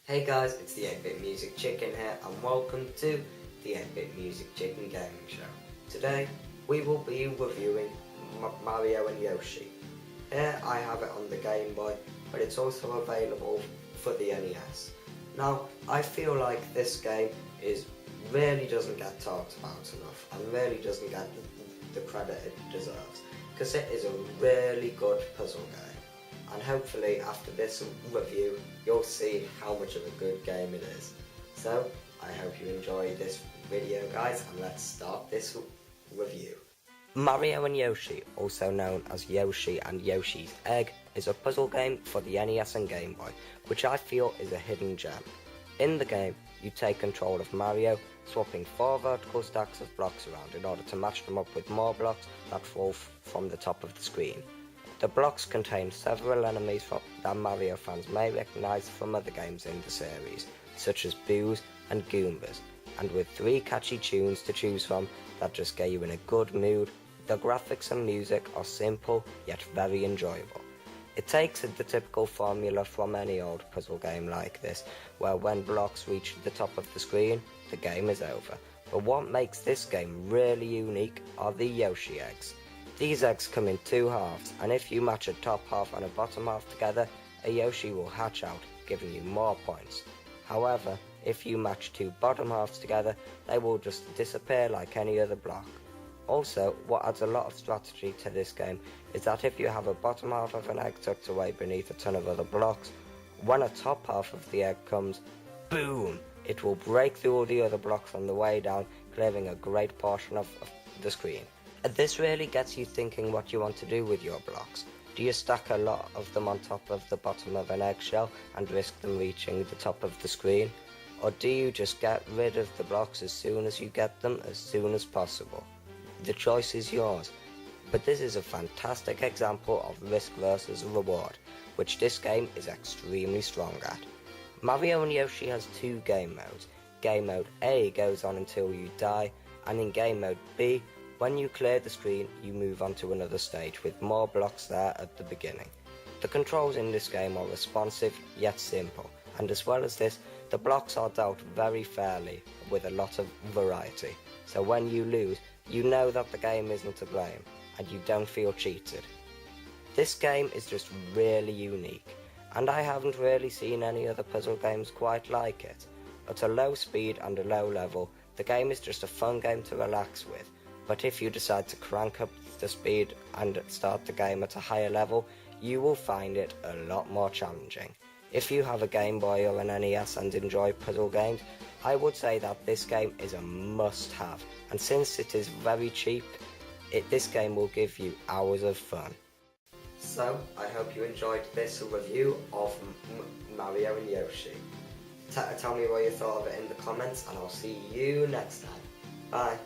Hey guys, it's the 8-Bit Music Chicken here and welcome to the 8-Bit Music Chicken Gaming Show. Today we will be reviewing Mario and Yoshi. Here I have it on the Game Boy, but it's also available for the NES. Now I feel like this game really doesn't get talked about enough and really doesn't get the credit it deserves, because it is a really good puzzle game. And hopefully after this review you'll see how much of a good game it is. So I hope you enjoy this video guys, and let's start this review. Mario and Yoshi, also known as Yoshi and Yoshi's Egg, is a puzzle game for the NES and Game Boy, which I feel is a hidden gem. In the game, you take control of Mario, swapping 4 vertical stacks of blocks around in order to match them up with more blocks that fall from the top of the screen. The blocks contain several enemies that Mario fans may recognise from other games in the series, such as Boos and Goombas, and with 3 catchy tunes to choose from that just get you in a good mood. The graphics and music are simple yet very enjoyable. It takes the typical formula from any old puzzle game like this, where when blocks reach the top of the screen, the game is over. But what makes this game really unique are the Yoshi eggs. These eggs come in 2 halves, and if you match a top half and a bottom half together, a Yoshi will hatch out, giving you more points. However, if you match 2 bottom halves together, they will just disappear like any other block. Also, what adds a lot of strategy to this game is that if you have a bottom half of an egg tucked away beneath a ton of other blocks, when a top half of the egg comes, boom! It will break through all the other blocks on the way down, clearing a great portion of the screen. This really gets you thinking what you want to do with your blocks. Do you stack a lot of them on top of the bottom of an eggshell and risk them reaching the top of the screen? Or do you just get rid of the blocks as soon as you get them, as soon as possible? The choice is yours. But this is a fantastic example of risk versus reward, which this game is extremely strong at. Mario and Yoshi has 2 game modes. Game mode A goes on until you die, and in game mode B, when you clear the screen, you move on to another stage with more blocks there at the beginning. The controls in this game are responsive yet simple, and as well as this, the blocks are dealt very fairly with a lot of variety. So when you lose, you know that the game isn't to blame, and you don't feel cheated. This game is just really unique, and I haven't really seen any other puzzle games quite like it. At a low speed and a low level, the game is just a fun game to relax with. But if you decide to crank up the speed and start the game at a higher level, you will find it a lot more challenging. If you have a Game Boy or an NES and enjoy puzzle games, I would say that this game is a must-have, and since it is very cheap, this game will give you hours of fun. So, I hope you enjoyed this review of Mario and Yoshi. Tell me what you thought of it in the comments, and I'll see you next time. Bye!